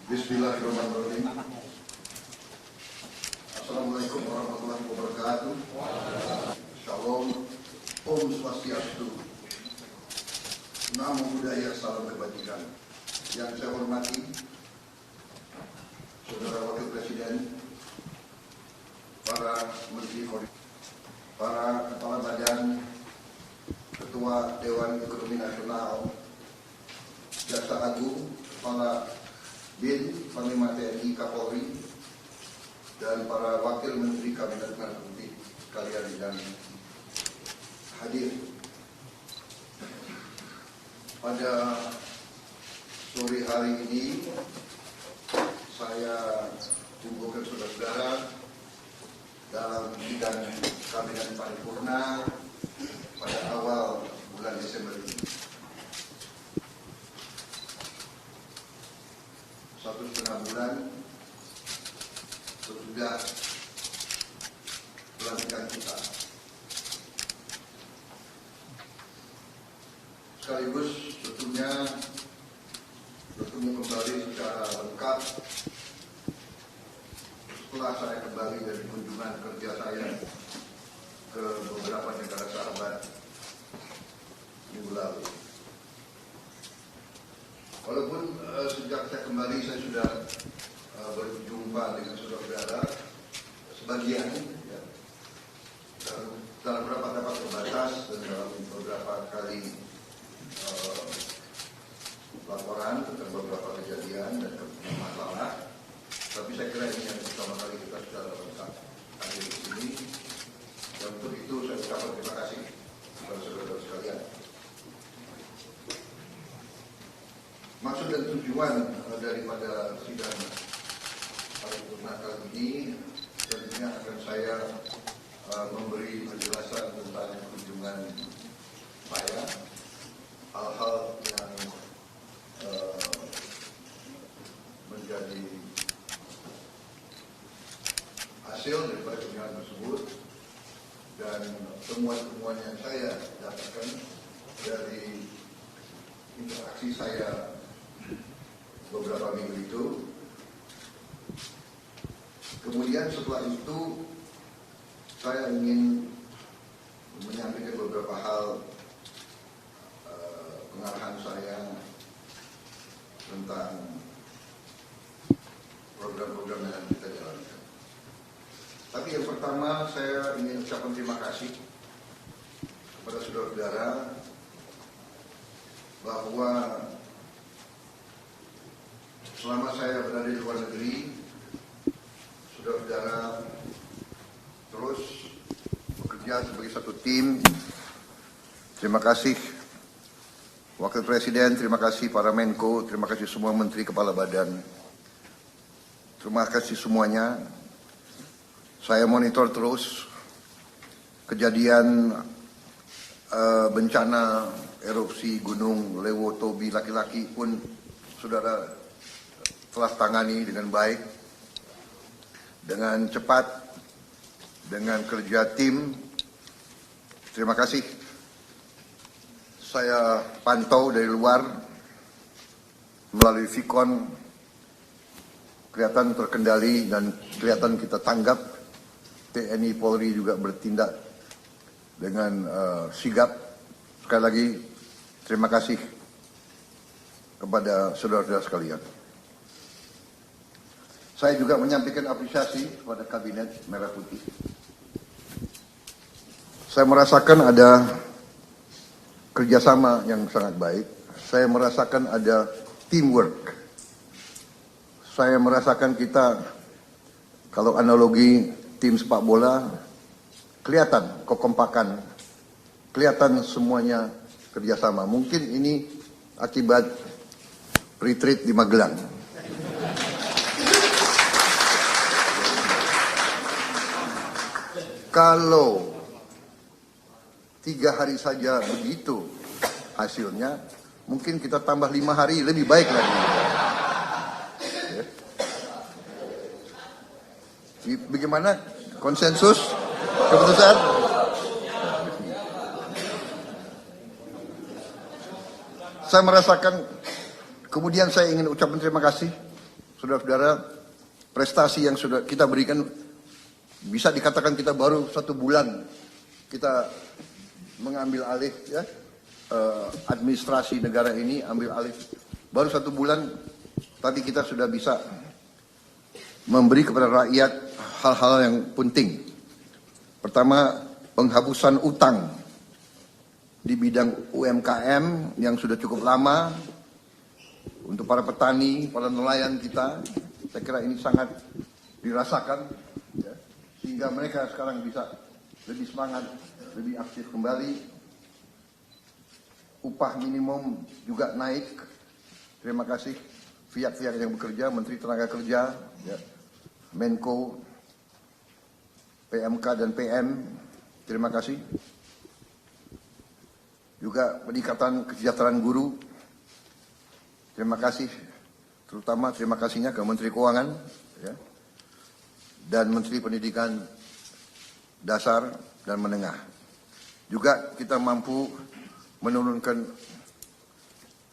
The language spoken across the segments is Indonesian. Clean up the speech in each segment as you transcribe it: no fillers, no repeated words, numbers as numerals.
Bismillahirrahmanirrahim. Assalamualaikum warahmatullahi wabarakatuh. Shalom, Om Swastiastu, Namo Buddhaya, salam kebajikan. Yang saya hormati Saudara Wakil Presiden, para Menteri Koordinator, para Kepala Badan, Ketua Dewan Ekonomi Nasional, Jaksa Agung, Kepala BIN, Panglima TNI, Kapolri, dan para Wakil Menteri Kabinet Merah Putih sekalian yang hadir. Pada sore hari ini saya kumpulkan saudara-saudara dalam sidang Kabinet Paripurna pada awal bulan Desember ini. 1,5 bulan sesudah pelantikan kita. Sekaligus tentunya bertemu kembali secara lengkap setelah saya kembali dari kunjungan kerja saya ke beberapa negara sahabat minggu lalu. Walaupun sejak saya kembali saya sudah berjumpa dengan saudara-saudara sebagian, ya, dalam rapat-rapat terbatas dan dalam beberapa kali laporan tentang beberapa kejadian dan masalah. Tapi saya kira ini yang pertama kali kita secara lengkap hadir di sini. Dan untuk itu saya ucapkan terima kasih kepada saudara-saudara sekalian. Maksud dan tujuan daripada sidang paripurna kali ini tentunya akan saya memberi penjelasan tentang kunjungan saya, hal-hal yang menjadi hasil daripada kunjungan tersebut dan temuan-temuan yang saya dapatkan dari interaksi saya beberapa minggu itu. Kemudian setelah itu saya ingin menyampaikan beberapa hal pengarahan saya tentang program-program yang kita jalankan. Tapi yang pertama saya ingin ucapkan terima kasih kepada saudara-saudara bahwa selama saya berada di luar negeri, saudara-saudara terus bekerja sebagai satu tim. Terima kasih Wakil Presiden, terima kasih para Menko, terima kasih semua Menteri Kepala Badan. Terima kasih semuanya. Saya monitor terus kejadian bencana erupsi Gunung Lewo Tobi Laki-Laki pun saudara telah tangani dengan baik, dengan cepat, dengan kerja tim. Terima kasih. Saya pantau dari luar melalui Vicon, kelihatan terkendali dan kelihatan kita tanggap. TNI Polri juga bertindak dengan sigap. Sekali lagi terima kasih kepada saudara-saudara sekalian. Saya juga menyampaikan apresiasi kepada Kabinet Merah Putih. Saya merasakan ada kerjasama yang sangat baik. Saya merasakan ada teamwork. Saya merasakan kita, kalau analogi tim sepak bola, kelihatan kekompakan, kelihatan semuanya kerjasama. Mungkin ini akibat retreat di Magelang. Kalau 3 hari saja begitu hasilnya, mungkin kita tambah 5 hari lebih baik lagi. Bagaimana konsensus keputusan? Saya merasakan, kemudian saya ingin ucapkan terima kasih saudara-saudara, prestasi yang sudah kita berikan bisa dikatakan kita baru 1 bulan kita mengambil alih ya administrasi negara ini, ambil alih baru 1 bulan, tapi kita sudah bisa memberi kepada rakyat hal-hal yang penting. Pertama, penghapusan utang di bidang UMKM yang sudah cukup lama untuk para petani, para nelayan kita. Saya kira ini sangat dirasakan, ya, sehingga mereka sekarang bisa lebih semangat, lebih aktif kembali. Upah minimum juga naik. Terima kasih pihak-pihak yang bekerja, Menteri Tenaga Kerja, ya, Menko, PMK dan PM. Terima kasih. Juga peningkatan kesejahteraan guru. Terima kasih, terutama terima kasihnya ke Menteri Keuangan, ya, dan Menteri Pendidikan Dasar dan Menengah. Juga kita mampu menurunkan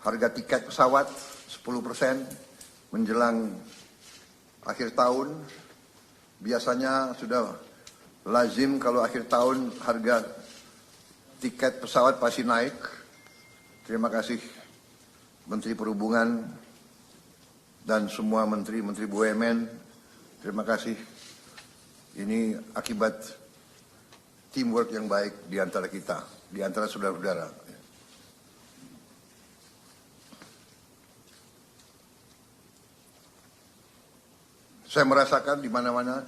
harga tiket pesawat 10% menjelang akhir tahun. Biasanya sudah lazim kalau akhir tahun harga tiket pesawat pasti naik. Terima kasih Menteri Perhubungan dan semua menteri-menteri BUMN. Terima kasih. Ini akibat teamwork yang baik di antara kita, di antara saudara-saudara. Saya merasakan di mana-mana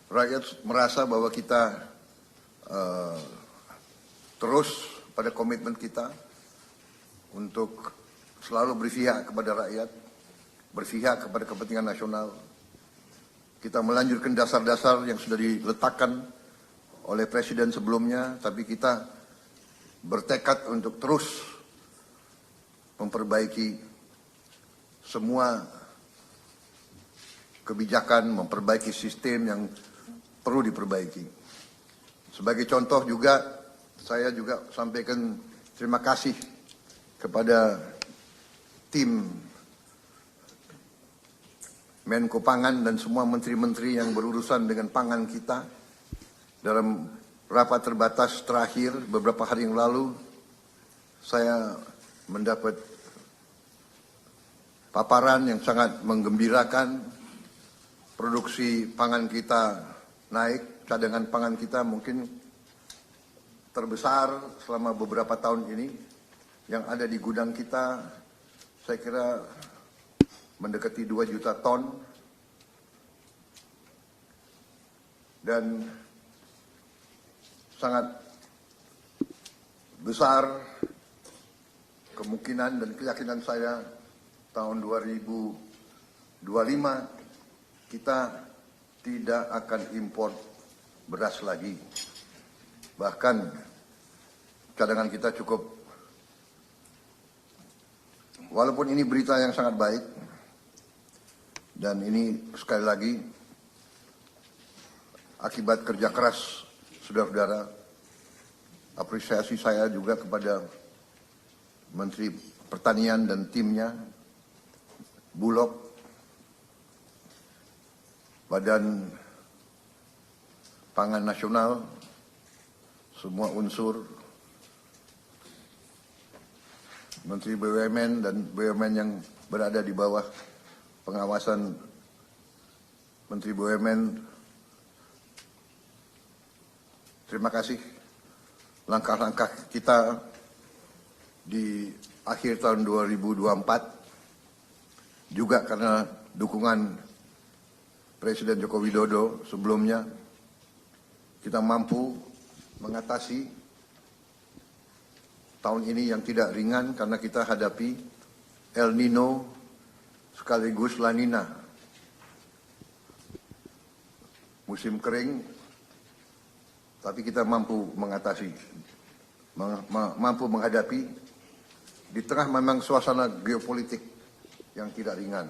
rakyat merasa bahwa kita terus pada komitmen kita untuk selalu berpihak kepada rakyat, berpihak kepada kepentingan nasional. Kita melanjutkan dasar-dasar yang sudah diletakkan oleh Presiden sebelumnya, tapi kita bertekad untuk terus memperbaiki semua kebijakan, memperbaiki sistem yang perlu diperbaiki. Sebagai contoh juga, saya juga sampaikan terima kasih kepada tim Menko Pangan dan semua menteri-menteri yang berurusan dengan pangan kita. Dalam rapat terbatas terakhir beberapa hari yang lalu, saya mendapat paparan yang sangat menggembirakan. Produksi pangan kita naik, cadangan pangan kita mungkin terbesar selama beberapa tahun ini. Yang ada di gudang kita, saya kira mendekati 2 juta ton. Dan sangat besar kemungkinan dan keyakinan saya tahun 2025 kita tidak akan impor beras lagi. Bahkan cadangan kita cukup. Walaupun ini berita yang sangat baik, dan ini sekali lagi akibat kerja keras saudara-saudara, apresiasi saya juga kepada Menteri Pertanian dan timnya, Bulog, Badan Pangan Nasional, semua unsur, Menteri BUMN dan BUMN yang berada di bawah pengawasan Menteri BUMN. Terima kasih. Langkah-langkah kita di akhir tahun 2024 juga karena dukungan Presiden Joko Widodo sebelumnya, kita mampu mengatasi tahun ini yang tidak ringan karena kita hadapi El Nino sekaligus La Nina. Musim kering, tapi kita mampu mengatasi, mampu menghadapi di tengah memang suasana geopolitik yang tidak ringan.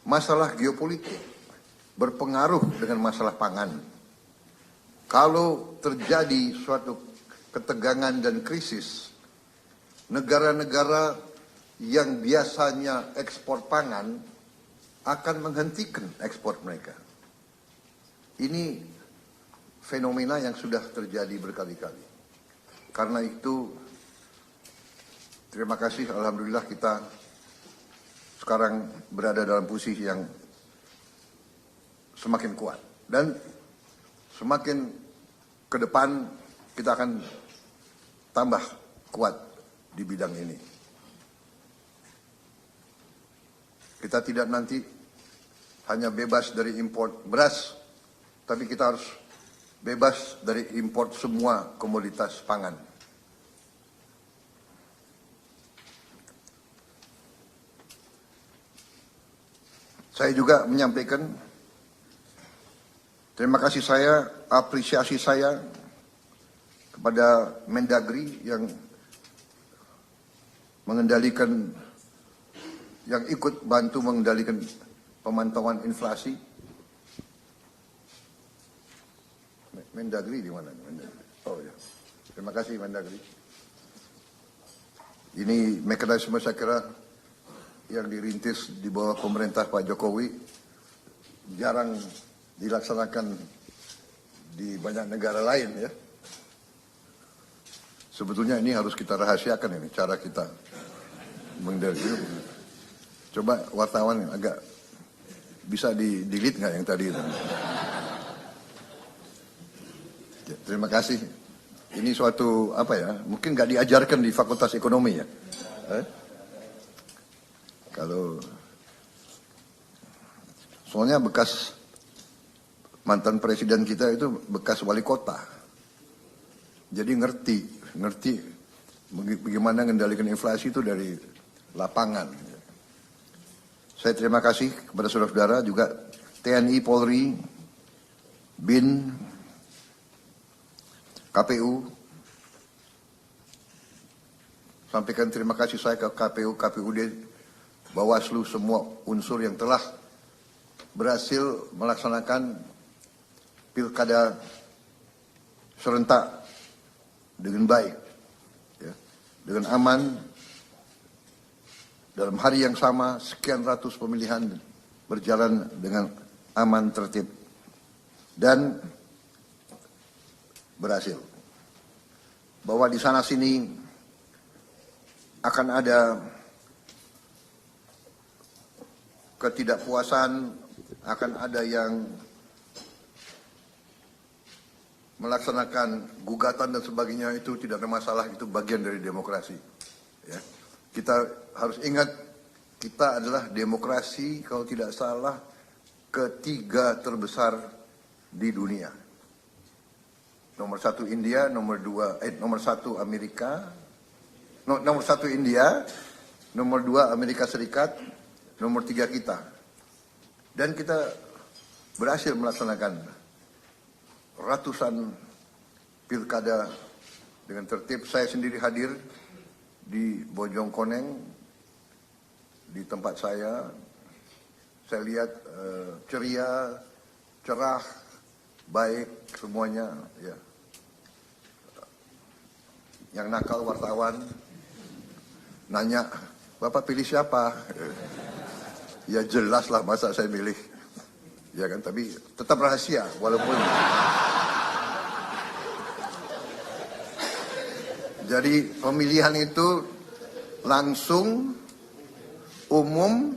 Masalah geopolitik berpengaruh dengan masalah pangan. Kalau terjadi suatu ketegangan dan krisis, negara-negara yang biasanya ekspor pangan akan menghentikan ekspor mereka. Ini fenomena yang sudah terjadi berkali-kali. Karena itu, terima kasih, alhamdulillah kita sekarang berada dalam posisi yang semakin kuat. Dan semakin ke depan kita akan tambah kuat di bidang ini. Kita tidak nanti hanya bebas dari impor beras, tapi kita harus bebas dari impor semua komoditas pangan. Saya juga menyampaikan terima kasih saya, apresiasi saya kepada Mendagri yang mengendalikan, yang ikut bantu mengendalikan pemantauan inflasi. Mendagri di mana? Oh ya, terima kasih Mendagri. Ini mekanisme saya kira yang dirintis di bawah pemerintah Pak Jokowi jarang dilaksanakan di banyak negara lain ya. Sebetulnya ini harus kita rahasiakan ini cara kita mengendalikan. Coba wartawan agak bisa di-delete nggak yang tadi itu? Ya, terima kasih. Ini suatu apa ya? Mungkin nggak diajarkan di Fakultas Ekonomi ya. Kalau soalnya bekas mantan presiden kita itu bekas wali kota, jadi ngerti bagaimana mengendalikan inflasi itu dari lapangan. Saya terima kasih kepada saudara-saudara juga TNI, Polri, BIN, KPU. Sampaikan terima kasih saya ke KPU, KPUD, Bawaslu, semua unsur yang telah berhasil melaksanakan pilkada serentak dengan baik, ya, dengan aman. Dalam hari yang sama, sekian ratus pemilihan berjalan dengan aman, tertib, dan berhasil. Bahwa di sana sini akan ada ketidakpuasan, akan ada yang melaksanakan gugatan dan sebagainya, itu tidak ada masalah, itu bagian dari demokrasi. Ya. Kita harus ingat, kita adalah demokrasi, kalau tidak salah, ketiga terbesar di dunia. Nomor satu India, nomor satu Amerika, nomor satu India, nomor dua Amerika Serikat, nomor tiga kita. Dan kita berhasil melaksanakan ratusan pilkada dengan tertib. Saya sendiri hadir di Bojongkoneng, di tempat saya lihat ceria, cerah, baik semuanya. Ya. Yang nakal wartawan nanya, Bapak pilih siapa? Ya jelas lah, masa saya milih. Ya kan, tapi tetap rahasia walaupun. Jadi pemilihan itu langsung, umum,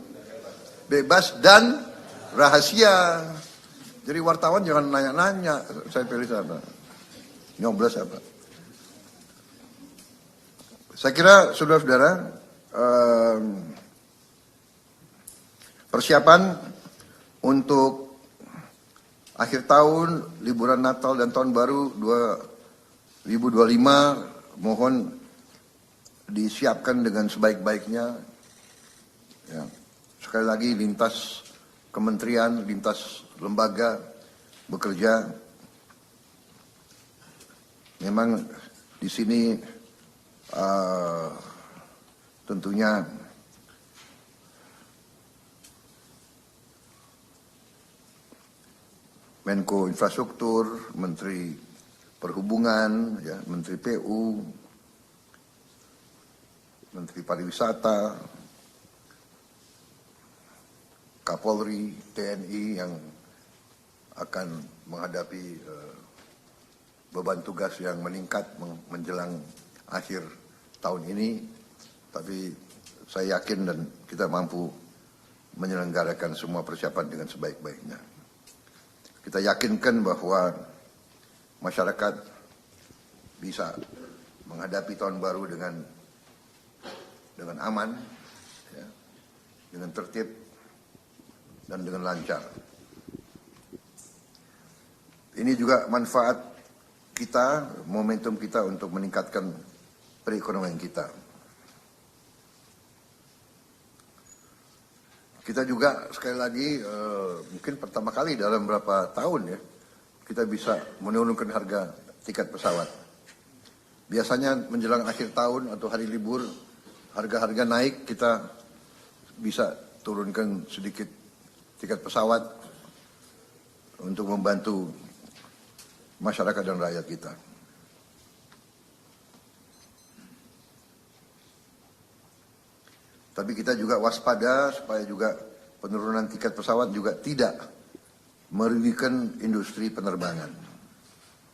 bebas, dan rahasia. Jadi wartawan jangan nanya-nanya, saya pilih siapa, nyoblos siapa. Saya kira saudara-saudara, persiapan untuk akhir tahun, liburan Natal dan Tahun Baru 2025, mohon disiapkan dengan sebaik-baiknya. Ya. Sekali lagi, lintas kementerian, lintas lembaga bekerja. Memang di sini tentunya Menko Infrastruktur, Menteri Perhubungan, ya, Menteri PU, Menteri Pariwisata, Kapolri, TNI yang akan menghadapi beban tugas yang meningkat menjelang akhir tahun ini, tapi saya yakin dan kita mampu menyelenggarakan semua persiapan dengan sebaik-baiknya. Kita yakinkan bahwa masyarakat bisa menghadapi tahun baru dengan aman, ya, dengan tertib dan dengan lancar. Ini juga manfaat kita, momentum kita untuk meningkatkan perekonomian kita. Kita juga sekali lagi mungkin pertama kali dalam beberapa tahun ya kita bisa menurunkan harga tiket pesawat. Biasanya menjelang akhir tahun atau hari libur harga-harga naik, kita bisa turunkan sedikit tiket pesawat untuk membantu masyarakat dan rakyat kita. Tapi kita juga waspada supaya juga penurunan tiket pesawat juga tidak merugikan industri penerbangan.